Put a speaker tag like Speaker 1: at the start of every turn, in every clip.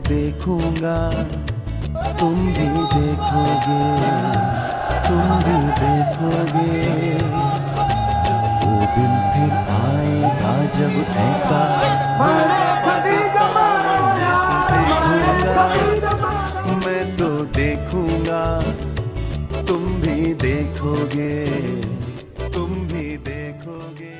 Speaker 1: देखूंगा, तुम भी देखोगे, तुम भी देखोगे। वो दिन फिर आएगा जब ऐसा पाकिस्तान देखूंगा, मैं तो देखूंगा, तुम भी देखोगे, तुम भी देखोगे।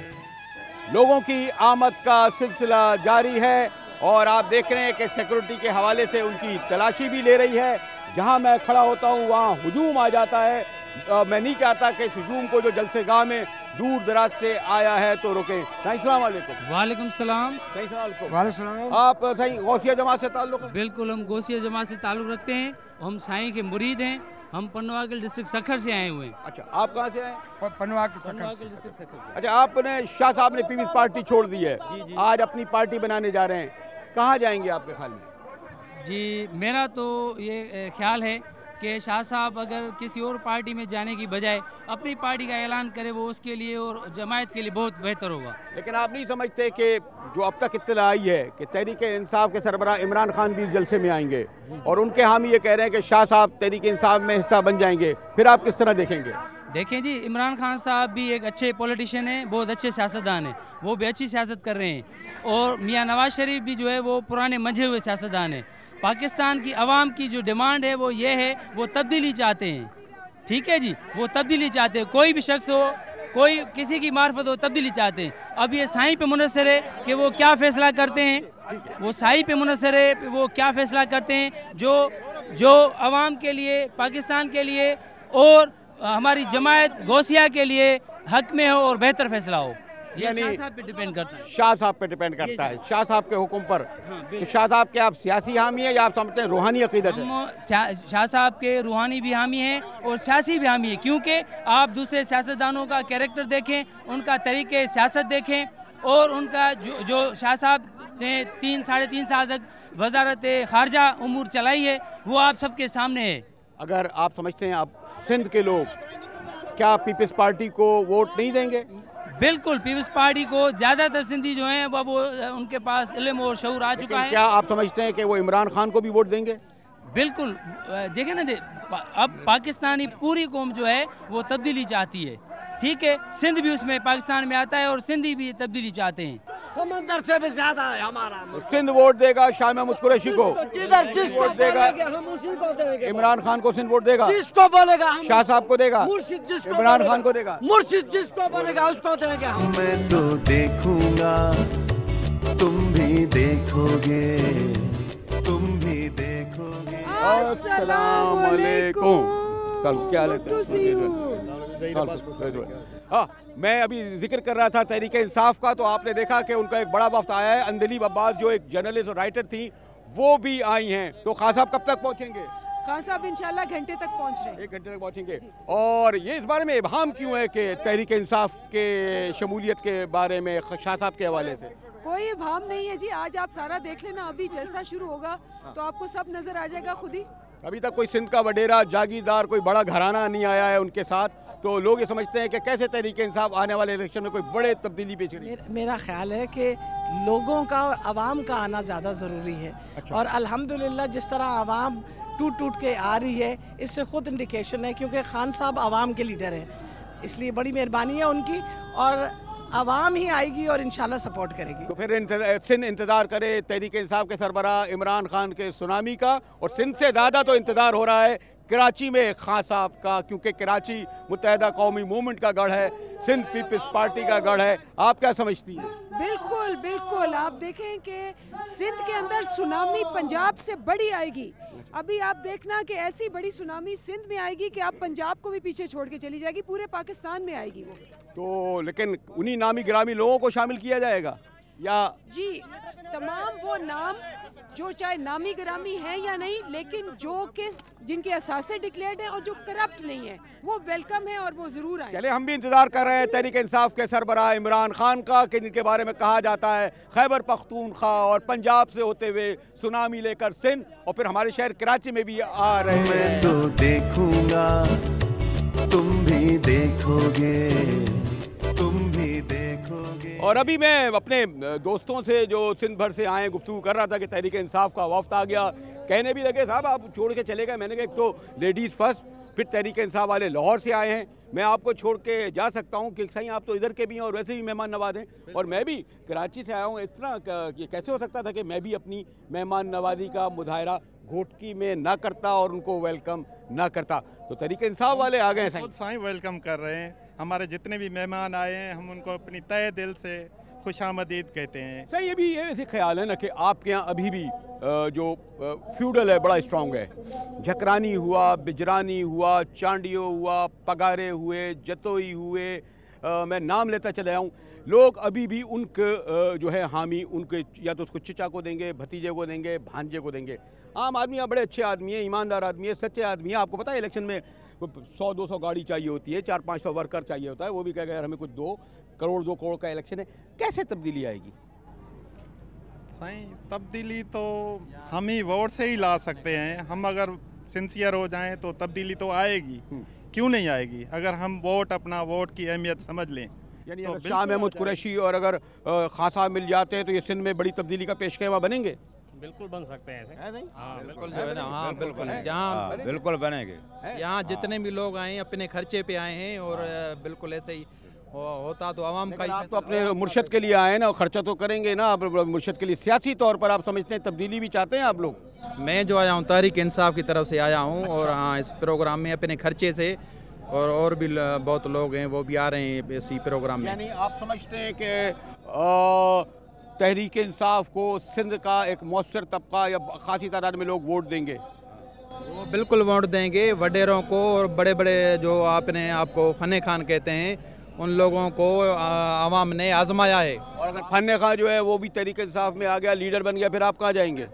Speaker 2: लोगों की आमद का सिलसिला जारी है और आप देख रहे हैं कि सिक्योरिटी के हवाले से उनकी तलाशी भी ले रही है। जहां मैं खड़ा होता हूं वहां हुजूम आ जाता है। मैं नहीं चाहता कि इस हुजूम को जो जलसेगाह में दूर दराज से आया है तो रोकें। अस्सलाम वालेकुम।
Speaker 3: वालेकुम सलाम।
Speaker 2: वालेकुम। आप सही गौसिया जमात से ताल्लुक़ है?
Speaker 3: बिल्कुल, हम गौसिया जमात से ताल्लुक़ रखते हैं। हम साईं के मुरीद हैं। हम पनवागल डिस्ट्रिक्ट सखर से आए हुए हैं।
Speaker 2: अच्छा, आप कहाँ से आए?
Speaker 3: पनवागल डिस्ट्रिक्ट सखर।
Speaker 2: अच्छा, आपने शाह साहब ने पीपल्स पार्टी छोड़ दी है, आज अपनी पार्टी बनाने जा रहे हैं, कहाँ जाएंगे आपके ख्याल में?
Speaker 3: जी, मेरा तो ये ख्याल है कि शाह साहब अगर किसी और पार्टी में जाने की बजाय अपनी पार्टी का ऐलान करे वो उसके लिए और जमायत के लिए बहुत बेहतर होगा।
Speaker 2: लेकिन आप नहीं समझते कि जो अब तक इत्तला आई है कि तहरीक-ए-इंसाफ के सरबराह इमरान खान भी इस जलसे में आएंगे और उनके हामी ये कह रहे हैं कि शाह साहब तहरीक-ए-इंसाफ में हिस्सा बन जाएंगे, फिर आप किस तरह देखेंगे?
Speaker 3: देखें जी, इमरान खान साहब भी एक अच्छे पॉलिटिशियन हैं, बहुत अच्छे सियासतदान हैं, वो भी अच्छी सियासत कर रहे हैं। और मियाँ नवाज शरीफ भी जो है वो पुराने मंझे हुए सियासतदान हैं। पाकिस्तान की आवाम की जो डिमांड है वो ये है, वो तब्दीली चाहते हैं। ठीक है जी, वो तब्दीली चाहते हैं। कोई भी शख्स हो, कोई किसी की मार्फत हो, तब्दीली चाहते हैं। अब ये साईं पे मुनसर है कि वो क्या फैसला करते हैं। वो साईं पे मुनसर है वो क्या फैसला करते हैं जो आवाम के लिए, पाकिस्तान के लिए और हमारी जमायत गौसिया के लिए हक में हो और बेहतर फैसला हो। ये शाह साहब पे डिपेंड करता है।
Speaker 2: शाह साहब पे डिपेंड करता है, शाह साहब के हुक्म पर। तो शाह साहब के आप सियासी हामी हैं या आप समझते हैं रूहानी अकीदत है?
Speaker 3: शाह साहब के रूहानी भी हामी हैं और सियासी भी हामी हैं, क्योंकि आप दूसरे सियासतदानों का कैरेक्टर देखें, उनका तरीके सियासत देखें और उनका जो शाह साहब ने 3-3.5 साल तक वजारत खारजा उमूर चलाई है वो आप सबके सामने है।
Speaker 2: अगर आप समझते हैं आप सिंध के लोग क्या पीपल्स पार्टी को वोट नहीं देंगे?
Speaker 3: बिल्कुल, पीपल्स पार्टी को ज़्यादातर सिंधी जो हैं वो उनके पास इल्म और शऊर आ चुका है।
Speaker 2: क्या आप समझते हैं कि वो इमरान खान को भी वोट देंगे?
Speaker 3: बिल्कुल, देखें ना, अब पाकिस्तानी पूरी कौम जो है वो तब्दीली चाहती है। ठीक है, सिंध भी उसमें पाकिस्तान में आता है और सिंधी भी तब्दीली चाहते हैं।
Speaker 4: समंदर से भी ज्यादा है हमारा।
Speaker 2: सिंध वोट देगा शाह महमूद कुरैशी को,
Speaker 4: जिसको
Speaker 2: वोट देगा
Speaker 4: हम उसी को देंगे।
Speaker 2: इमरान खान को सिंध वोट देगा,
Speaker 4: जिसको बोलेगा हम,
Speaker 2: शाह साहब को देगा,
Speaker 4: मुर्शिद जिसको
Speaker 2: इमरान खान को देगा,
Speaker 4: मुर्शिद जिसको बोलेगा उसको देंगे हम।
Speaker 1: मैं तो देखूंगा, तुम भी देखोगे, तुम भी देखोगे।
Speaker 2: अस्सलाम वालेकुम। कल क्या लेते हैं? हाँ, मैं अभी जिक्र कर रहा था तहरीक इंसाफ का, तो आपने देखा कि उनका एक बड़ा वफ्द आया है। अंदलीब अब्बास जो एक जर्नलिस्ट और राइटर थी वो भी आई हैं। तो खान साहब कब तक पहुंचेंगे?
Speaker 5: खान साहब इंशाल्लाह घंटे तक पहुंच रहे हैं।
Speaker 2: 1 घंटे तक पहुंचेंगे। और ये इस बारे में इब्हाम क्यों है कि तहरीक इंसाफ के शमूलियत के बारे में शाह साहब के हवाले से?
Speaker 5: कोई इब्हाम नहीं है जी, आज आप सारा देख लेना, अभी जलसा शुरू होगा तो आपको सब नजर आ जाएगा खुद ही।
Speaker 2: अभी तक कोई सिंध का वडेरा जागीरदार कोई बड़ा घराना नहीं आया है उनके साथ, तो लोग ये समझते हैं कि कैसे तहरीक इंसाफ आने वाले इलेक्शन में कोई बड़े तब्दीली पेश करेगी।
Speaker 6: मेरा ख्याल है कि लोगों का और आवाम का आना ज़्यादा ज़रूरी है। अच्छा। और अल्हम्दुलिल्लाह जिस तरह आवाम टूट के आ रही है, इससे खुद इंडिकेशन है, क्योंकि खान साहब आवाम के लीडर हैं, इसलिए बड़ी मेहरबानी है उनकी और आवाम ही आएगी और इंशाल्लाह सपोर्ट करेगी।
Speaker 2: तो फिर सिंध इंतज़ार करे तहरीक इंसाफ के सरबराह इमरान खान के सुनामी का, और सिंध से ज़्यादा तो इंतज़ार हो रहा है कराची में खान साहब का, क्योंकि कराची मुत्तहिदा कौमी मूवमेंट का गढ़ है, सिंध पीपल्स पार्टी का गढ़ है। आप क्या समझती हैं?
Speaker 5: बिल्कुल बिल्कुल, आप देखें कि सिंध के अंदर सुनामी पंजाब से बड़ी आएगी। अभी आप देखना कि ऐसी बड़ी सुनामी सिंध में आएगी कि आप पंजाब को भी पीछे छोड़ के चली जाएगी, पूरे पाकिस्तान में आएगी वो।
Speaker 2: तो लेकिन उन्हीं नामी गिरामी लोगों को शामिल किया जाएगा या?
Speaker 5: जी, तमाम वो नाम जो चाहे नामी गिरामी है या नहीं, लेकिन जो जिनके असासे डिक्लेयर्ड हैं और जो करप्ट नहीं है वो वेलकम है और वो जरूर आए।
Speaker 2: चले, हम भी इंतजार कर रहे हैं तहरीक इंसाफ के सरबराह इमरान खान का, कि जिनके बारे में कहा जाता है खैबर पख्तूनख्वा और पंजाब से होते हुए सुनामी लेकर सिंध और फिर हमारे शहर कराची में भी आ रहे हैं।
Speaker 1: मैं तो देखूंगा, तुम भी देखोगे, तुम भी देखोगे।
Speaker 2: और अभी मैं अपने दोस्तों से जो सिंध भर से आए गुफ्तगू कर रहा था कि तहरीक इंसाफ का वफ्द आ गया, कहने भी लगे साहब आप छोड़ के चले गए। मैंने कहा एक तो लेडीज़ फर्स्ट, फिर तहरीक इंसाफ वाले लाहौर से आए हैं, मैं आपको छोड़ के जा सकता हूं कि सही आप तो इधर के भी हैं और वैसे भी मेहमान नवाज हैं, और मैं भी कराची से आया हूं। इतना ये कैसे हो सकता था कि मैं भी अपनी मेहमान नवाजी का मुजाहरा घोटकी में ना करता और उनको वेलकम ना करता। तो तहरीक इंसाफ वाले आ गए
Speaker 7: खुद साईं वेलकम कर रहे हैं। हमारे जितने भी मेहमान आए हैं हम उनको अपनी तहे दिल से खुशामदीद कहते हैं।
Speaker 2: सही, ये भी ये ऐसे ख्याल है ना कि आपके यहाँ अभी भी जो फ्यूडल है बड़ा स्ट्रॉन्ग है। झकरानी हुआ, बिजरानी हुआ, चांडियो हुआ, पगारे हुए, जतोई हुए, मैं नाम लेता चले आऊँ, लोग अभी भी उनके जो है हामी, उनके या तो उसको चिचा को देंगे, भतीजे को देंगे, भांजे को देंगे। आम आदमी बड़े अच्छे आदमी है, ईमानदार आदमी है, सच्चे आदमी है। आपको पता है इलेक्शन में 100-200 गाड़ी चाहिए होती है, 400-500 वर्कर चाहिए होता है, वो भी कह गए हमें कुछ 2 करोड़ का इलेक्शन है। कैसे तब्दीली आएगी?
Speaker 7: साईं तब्दीली तो हम ही वोट से ही ला सकते हैं। हम अगर सिंसियर हो जाएं तो तब्दीली तो आएगी, क्यों नहीं आएगी अगर हम अपना वोट की अहमियत समझ लें।
Speaker 2: यानी अगर शाह महमूद कुरैशी और अगर खान साहब मिल जाते हैं तो ये सिंध में बड़ी तब्दीली का पेशखेवा बनेंगे?
Speaker 8: बिल्कुल बन सकते हैं ऐसे।
Speaker 9: हाँ बिल्कुल जो है ना, हाँ बिल्कुल जहाँ बिल्कुल बनेंगे। यहाँ जितने भी लोग आए हैं अपने खर्चे पे आए हैं और बिल्कुल ऐसे ही होता तो आवाम का।
Speaker 2: आप तो अपने मुर्शद के लिए आए ना, खर्चा तो करेंगे ना आप मुर्शद के लिए। सियासी तौर पर आप समझते हैं तब्दीली भी चाहते हैं आप लोग?
Speaker 9: मैं जो आया हूँ तहरीक इंसाफ की तरफ से आया हूँ और हाँ इस प्रोग्राम में अपने खर्चे से और भी बहुत लोग हैं वो भी आ रहे हैं इसी प्रोग्राम में।
Speaker 2: यानी आप समझते हैं कि तहरीक इंसाफ को सिंध का एक मौसर तबका या खासी तादाद में लोग वोट देंगे?
Speaker 9: वो बिल्कुल वोट देंगे वडेरों को और बड़े बड़े जो आपने आपको फने खान कहते हैं उन लोगों को आवाम ने आजमाया है।
Speaker 2: और अगर फने खान जो है वो भी तहरीक इंसाफ में आ गया, लीडर बन गया, फिर आप कहाँ जाएंगे?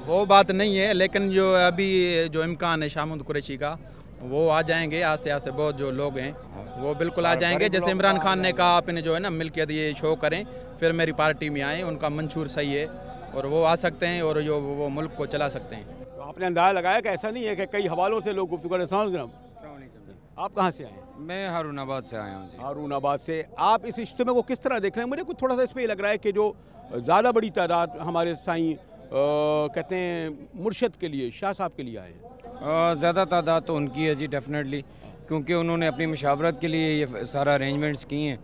Speaker 9: वो बात नहीं है, लेकिन जो अभी जो इम्कान है शाह महमूद कुरैशी का वो आ जाएंगे आस्ते आस्ते। बहुत जो लोग हैं वो बिल्कुल आ जाएंगे। जैसे इमरान खान ने कहा आपने जो है ना मिल्कियत ये शो करें फिर मेरी पार्टी में आए, उनका मंशूर सही है और वो आ सकते हैं और जो वो मुल्क को चला सकते हैं।
Speaker 2: तो आपने अंदाज़ा लगाया कि ऐसा नहीं है कि कई हवालों से लोग गुफ्तगू करें। आप कहाँ से आए?
Speaker 10: मैं हारूनाबाद से आया हूँ।
Speaker 2: हारूनाबाद से। आप इस इज्तिमा को किस तरह देख रहे हैं? मुझे कुछ थोड़ा सा इस पर लग रहा है कि जो ज़्यादा बड़ी तादाद हमारे साईं कहते हैं मुर्शद के लिए, शाह साहब के लिए आए हैं।
Speaker 10: ज़्यादा तादाद तो उनकी है जी, डेफिनेटली, क्योंकि उन्होंने अपनी मशावरत के लिए ये सारा अरेंजमेंट्स किए हैं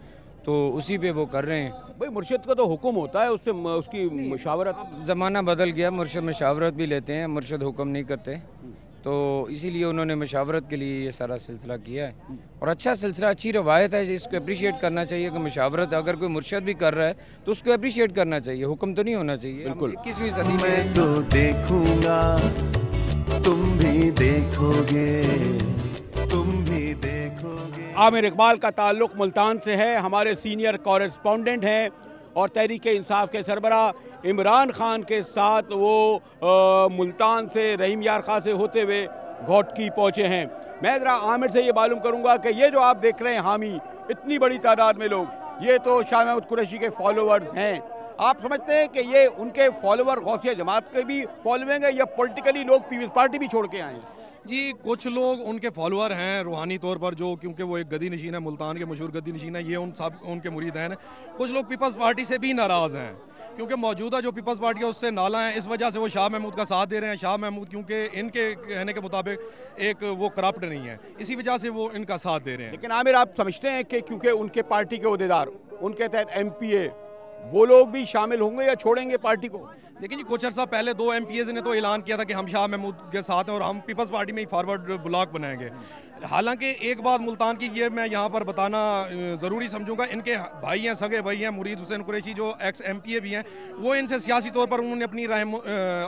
Speaker 10: तो उसी पे वो कर रहे हैं।
Speaker 2: भाई मुर्शद का तो हुक्म होता है, उससे उसकी मशावरत।
Speaker 10: ज़माना बदल गया, मुर्शद मशावरत भी लेते हैं, मुर्शद हुक्म नहीं करते, तो इसीलिए उन्होंने मशावरत के लिए ये सारा सिलसिला किया है। और अच्छा सिलसिला, अच्छी रवायत है, इसको अप्रिशिएट करना चाहिए कि मशावरत अगर कोई मुर्शद भी कर रहा है तो उसको अप्रिशिएट करना चाहिए, हुक्म तो नहीं होना चाहिए। बिल्कुल 21वीं सदी में
Speaker 1: मैं तो देखूंगा, तुम भी देखोगे, तुम भी देखोगे।
Speaker 2: आमिर इकबाल का ताल्लुक़ मुल्तान से है, हमारे सीनियर कॉरेस्पॉन्डेंट हैं और तहरीक इंसाफ के सरबरा इमरान खान के साथ वो मुल्तान से रहीम यार खां से होते हुए घोटकी पहुँचे हैं। मैं ज़रा आमिर से ये मालूम करूँगा कि ये जो आप देख रहे हैं हामी, इतनी बड़ी तादाद में लोग, ये तो शाह महमूद कुरैशी के फॉलोअर्स हैं। आप समझते हैं कि ये उनके फॉलोअर गौसिया जमात के भी फॉलोइंग है या पॉलिटिकली लोग पीपल्स पार्टी भी छोड़ के आए हैं?
Speaker 11: जी कुछ लोग उनके फॉलोअर हैं रूहानी तौर पर, जो क्योंकि वो एक गदी नशीन है, मुल्तान के मशहूर गदी नशीन है, ये उन सब उनके मुरीद हैं। कुछ लोग पीपल्स पार्टी से भी नाराज़ हैं क्योंकि मौजूदा जो पीपल्स पार्टी है उससे नाला है, इस वजह से वो शाह महमूद का साथ दे रहे हैं। शाह महमूद क्योंकि इनके कहने के मुताबिक एक वो करप्ट नहीं है, इसी वजह से वो इनका साथ दे रहे हैं।
Speaker 2: लेकिन आमिर आप समझते हैं कि क्योंकि उनके पार्टी के ओहदेदार, उनके तहत MPA, वो लोग भी शामिल होंगे या छोड़ेंगे पार्टी को?
Speaker 11: देखिए जी कुछ अर्सा पहले 2 MPs ने तो ऐलान किया था कि हम शाह महमूद के साथ हैं और हम पीपल्स पार्टी में ही फॉरवर्ड ब्लॉक बनाएंगे। हालांकि एक बात मुल्तान की ये मैं यहाँ पर बताना ज़रूरी समझूंगा, इनके भाई हैं, सगे भाई हैं मुरीद हुसैन कुरैशी जो एक्स MPA भी हैं, वो इनसे सियासी तौर पर उन्होंने अपनी राय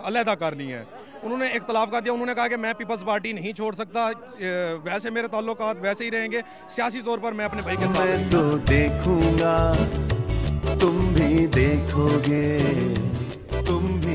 Speaker 11: अलहदा कर ली हैं। उन्होंने इख्तलाफ कर दिया, उन्होंने कहा कि मैं पीपल्स पार्टी नहीं छोड़ सकता, वैसे मेरे ताल्लुकात वैसे ही रहेंगे, सियासी तौर पर मैं अपने भाई के साथ।
Speaker 1: मैं तो देखूंगा, तुम भी देखोगे, तुम भी